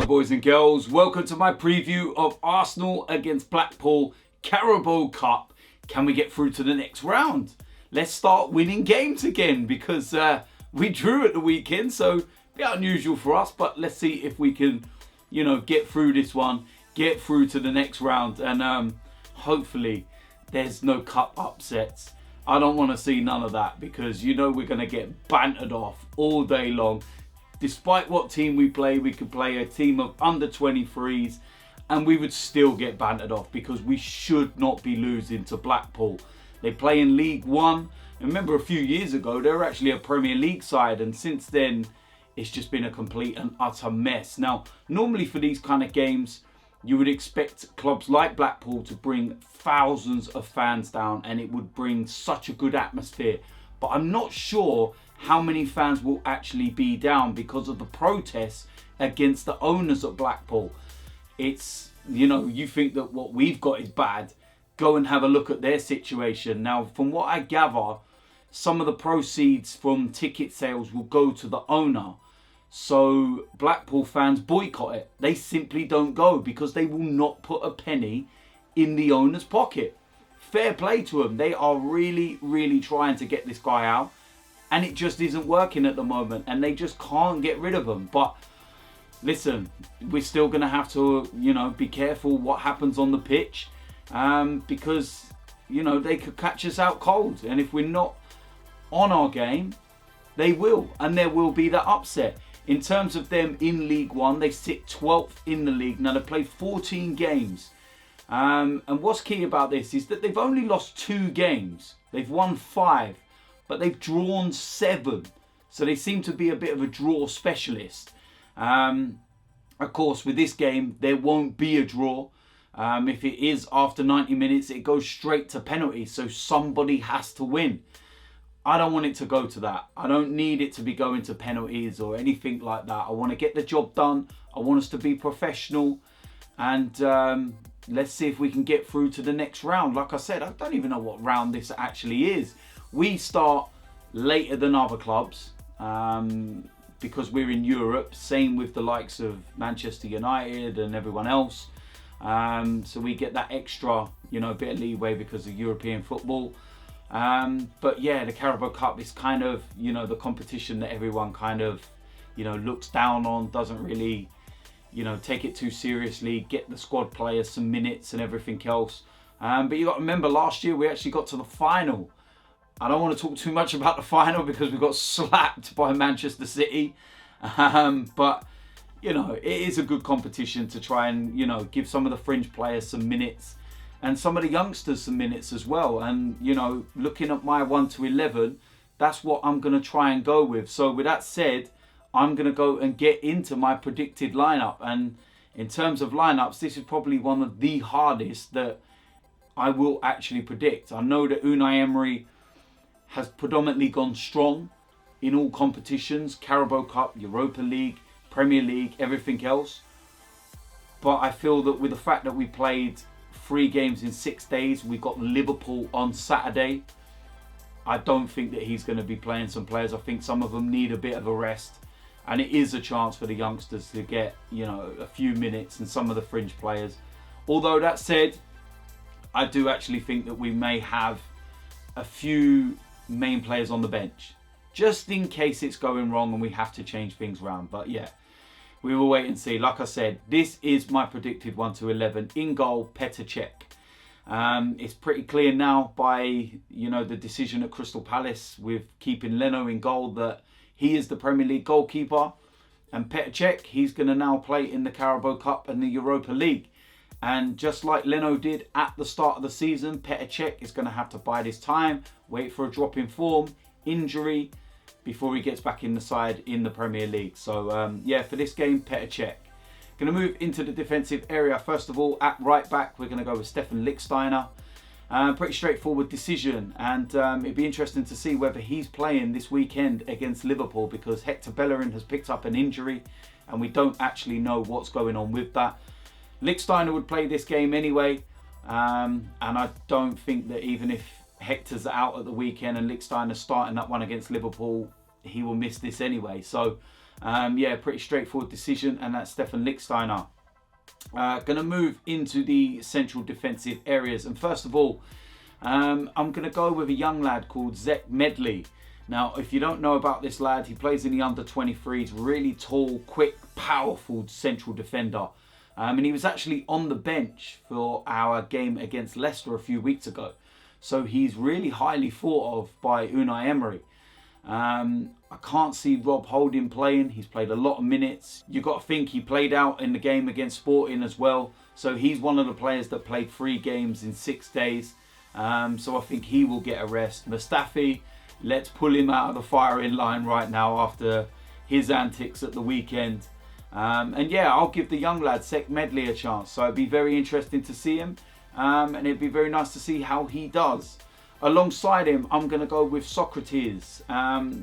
boys and girls, welcome to my preview of Arsenal against Blackpool Carabao Cup. Can we get through to the next round? Let's start winning games again because we drew at the weekend, so a bit unusual for us, but let's see if we can, get through this one, get through to the next round, and hopefully there's no cup upsets. I don't want to see none of that because we're going to get bantered off all day long. Despite what team we play, we could play a team of under 23s and we would still get bantered off because we should not be losing to Blackpool. They play in League One. And remember, a few years ago, they were actually a Premier League side, and since then, it's just been a complete and utter mess. Now, normally for these kind of games, you would expect clubs like Blackpool to bring thousands of fans down and it would bring such a good atmosphere. But I'm not sure how many fans will actually be down because of the protests against the owners at Blackpool. It's, you think that what we've got is bad. Go and have a look at their situation. Now, from what I gather, some of the proceeds from ticket sales will go to the owner. So Blackpool fans boycott it. They simply don't go because they will not put a penny in the owner's pocket. Fair play to them. They are really, really trying to get this guy out. And it just isn't working at the moment. And they just can't get rid of him. But listen, we're still going to have to, be careful what happens on the pitch. Because, they could catch us out cold. And if we're not on our game, they will. And there will be that upset. In terms of them in League One, they sit 12th in the league. Now, they've played 14 games. And what's key about this is that they've only lost 2 games. They've won 5. But they've drawn 7. So they seem to be a bit of a draw specialist. Of course, with this game, there won't be a draw. If it is after 90 minutes, it goes straight to penalties. So somebody has to win. I don't want it to go to that. I don't need it to be going to penalties or anything like that. I want to get the job done. I want us to be professional. And let's see if we can get through to the next round. Like I said, I don't even know what round this actually is. We start later than other clubs because we're in Europe. Same with the likes of Manchester United and everyone else. So we get that extra, bit of leeway because of European football. But yeah, the Carabao Cup is kind of, the competition that everyone kind of, looks down on, doesn't really, take it too seriously, get the squad players some minutes and everything else. But you got to remember, last year we actually got to the final. I don't want to talk too much about the final because we got slapped by Manchester City. But, it is a good competition to try and, give some of the fringe players some minutes and some of the youngsters some minutes as well. And, looking at my 1 to 11, that's what I'm going to try and go with. So with that said, I'm going to go and get into my predicted lineup. And in terms of lineups, this is probably one of the hardest that I will actually predict. I know that Unai Emery has predominantly gone strong in all competitions, Carabao Cup, Europa League, Premier League, everything else. But I feel that with the fact that we played 3 games in 6 days, we got Liverpool on Saturday, I don't think that he's going to be playing some players. I think some of them need a bit of a rest. And it is a chance for the youngsters to get, a few minutes and some of the fringe players. Although that said, I do actually think that we may have a few main players on the bench, just in case it's going wrong and we have to change things around. But yeah, we will wait and see. Like I said, this is my predicted 1 to 11. In goal, Cech. It's pretty clear now by the decision at Crystal Palace with keeping Leno in goal that he is the Premier League goalkeeper, and Cech, he's going to now play in the Carabao Cup and the Europa League. And just like Leno did at the start of the season, Cech is going to have to bide his time, wait for a drop in form, injury, before he gets back in the side in the Premier League. So yeah, for this game, Cech. Going to move into the defensive area. First of all, at right back, we're going to go with Stefan Lichtsteiner. Pretty straightforward decision. And it'd be interesting to see whether he's playing this weekend against Liverpool because Hector Bellerin has picked up an injury and we don't actually know what's going on with that. Lichtsteiner would play this game anyway, and I don't think that even if Hector's out at the weekend and Lichtsteiner's starting that one against Liverpool, he will miss this anyway. So Yeah, pretty straightforward decision, and that's Stefan Lichtsteiner. Going to move into the central defensive areas, and first of all, I'm going to go with a young lad called Cech Medley. Now, if you don't know about this lad, he plays in the under-23s, really tall, quick, powerful central defender. And he was actually on the bench for our game against Leicester a few weeks ago. So he's really highly thought of by Unai Emery. I can't see Rob Holding playing. He's played a lot of minutes. You've got to think he played out in the game against Sporting as well. So he's one of the players that played 3 games in 6 days. So I think he will get a rest. Mustafi, let's pull him out of the firing line right now after his antics at the weekend. And yeah, I'll give the young lad Cech Medley a chance. So it'd be very interesting to see him. And it'd be very nice to see how he does. Alongside him, I'm going to go with Sokratis.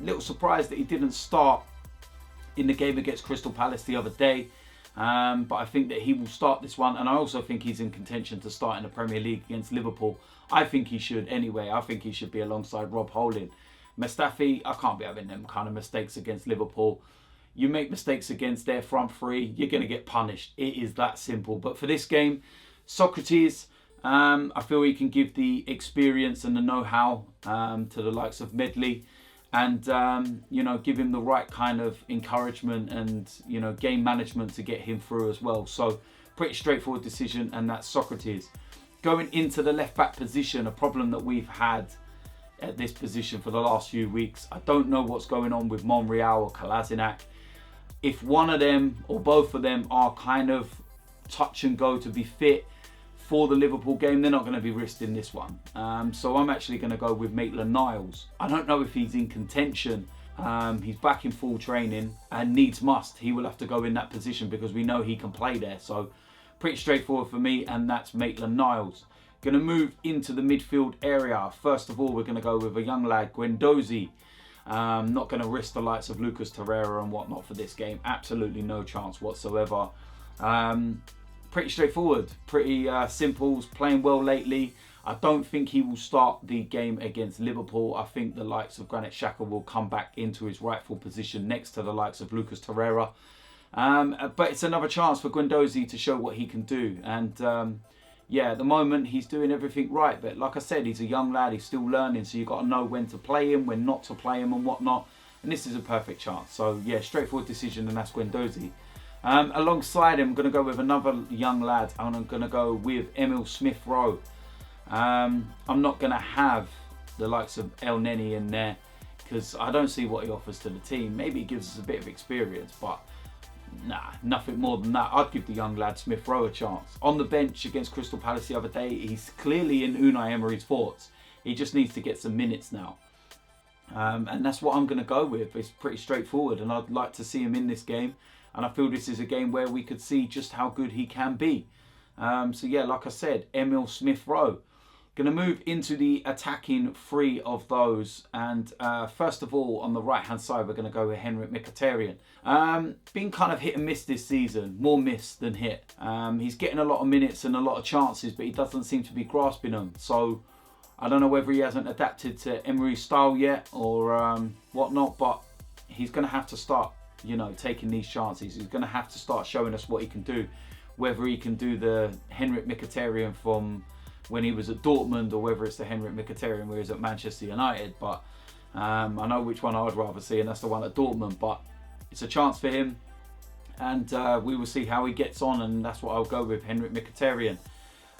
Little surprised that he didn't start in the game against Crystal Palace the other day. But I think that he will start this one. And I also think he's in contention to start in the Premier League against Liverpool. I think he should anyway. I think he should be alongside Rob Holding. Mustafi, I can't be having them kind of mistakes against Liverpool. You make mistakes against their front 3, you're going to get punished. It is that simple. But for this game, Sokratis, I feel he can give the experience and the know-how to the likes of Medley, and give him the right kind of encouragement and game management to get him through as well. So pretty straightforward decision, and that's Sokratis. Going into the left back position, a problem that we've had at this position for the last few weeks. I don't know what's going on with Monreal or Kolasinac. If one of them or both of them are kind of touch and go to be fit for the Liverpool game, they're not going to be risking this one. So I'm actually going to go with Maitland-Niles. I don't know if he's in contention. He's back in full training, and needs must, he will have to go in that position because we know he can play there. So pretty straightforward for me, and that's Maitland-Niles. Going to move into the midfield area. First of all, we're going to go with a young lad, Guendouzi. Not going to risk the likes of Lucas Torreira and whatnot for this game. Absolutely no chance whatsoever. Pretty straightforward, pretty simple. Playing well lately. I don't think he will start the game against Liverpool. I think the likes of Granit Xhaka will come back into his rightful position next to the likes of Lucas Torreira. But it's another chance for Guendouzi to show what he can do. And yeah, at the moment he's doing everything right. But like I said, he's a young lad. He's still learning. So you've got to know when to play him, when not to play him and whatnot. And this is a perfect chance. So yeah, straightforward decision, and that's Guendouzi. Alongside him, I'm going to go with another young lad. I'm going to go with Emile Smith-Rowe. I'm not going to have the likes of El Neni in there because I don't see what he offers to the team. Maybe he gives us a bit of experience, but nah, nothing more than that. I'd give the young lad Smith-Rowe a chance. On the bench against Crystal Palace the other day, he's clearly in Unai Emery's thoughts. He just needs to get some minutes now. And that's what I'm going to go with. It's pretty straightforward, and I'd like to see him in this game. And I feel this is a game where we could see just how good he can be. So yeah, like I said, Emile Smith-Rowe. Going to move into the attacking 3 of those. And first of all, on the right-hand side, we're going to go with Henrik Mkhitaryan. Been kind of hit and miss this season. More miss than hit. He's getting a lot of minutes and a lot of chances, but he doesn't seem to be grasping them. So I don't know whether he hasn't adapted to Emery's style yet or whatnot, but he's going to have to start taking these chances. He's going to have to start showing us what he can do. Whether he can do the Henrik Mkhitaryan from when he was at Dortmund, or whether it's the Henrik Mkhitaryan where he was at Manchester United. But I know which one I'd rather see, and that's the one at Dortmund. But it's a chance for him, and we will see how he gets on, and that's what I'll go with, Henrik Mkhitaryan.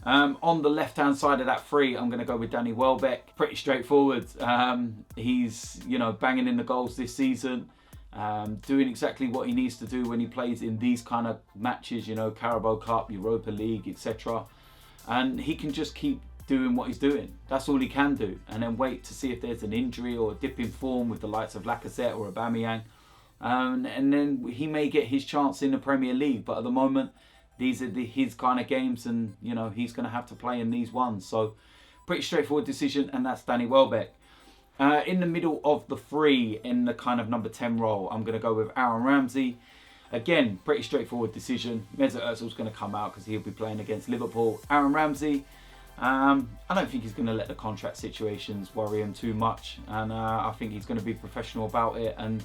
On the left-hand side of that 3, I'm going to go with Danny Welbeck. Pretty straightforward. He's banging in the goals this season. Doing exactly what he needs to do when he plays in these kind of matches, Carabao Cup, Europa League, etc. And he can just keep doing what he's doing. That's all he can do. And then wait to see if there's an injury or a dip in form with the likes of Lacazette or Aubameyang. And then he may get his chance in the Premier League. But at the moment, these are his kind of games, and he's going to have to play in these ones. So pretty straightforward decision, and that's Danny Welbeck. In the middle of the 3, in the kind of number 10 role, I'm going to go with Aaron Ramsey. Again, pretty straightforward decision. Mesut Ozil's going to come out because he'll be playing against Liverpool. Aaron Ramsey, I don't think he's going to let the contract situations worry him too much. And I think he's going to be professional about it. And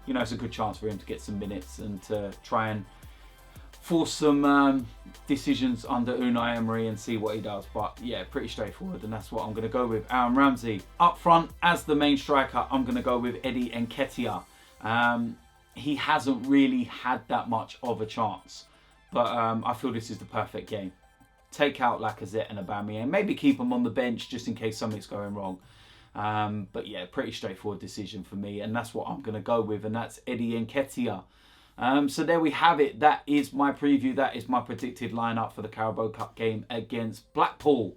you know, it's a good chance for him to get some minutes and to try and force some decisions under Unai Emery and see what he does. But yeah, pretty straightforward, and that's what I'm going to go with. Aaron Ramsey. Up front, as the main striker, I'm going to go with Eddie Nketiah. He hasn't really had that much of a chance, but I feel this is the perfect game. Take out Lacazette and Aubameyang, maybe keep them on the bench just in case something's going wrong. But yeah, pretty straightforward decision for me, and that's what I'm going to go with, and that's Eddie Nketiah. So there we have it. That is my preview. That is my predicted lineup for the Carabao Cup game against Blackpool.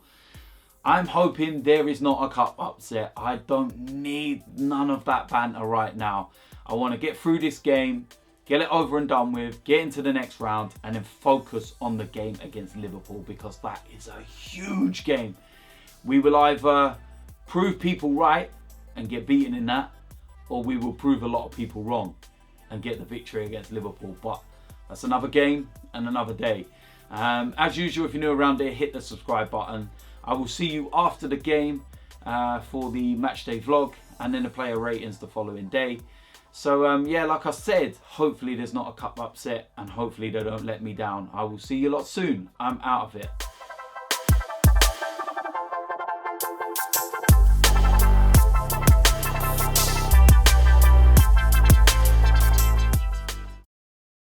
I'm hoping there is not a cup upset. I don't need none of that banter right now. I want to get through this game, get it over and done with, get into the next round, and then focus on the game against Liverpool, because that is a huge game. We will either prove people right and get beaten in that, or we will prove a lot of people wrong and get the victory against Liverpool. But that's another game and another day. As usual, if you're new around here, hit the subscribe button. I will see you after the game for the matchday vlog, and then the player ratings the following day. So yeah, like I said, hopefully there's not a cup upset, and hopefully they don't let me down. I will see you lot soon. I'm out of it.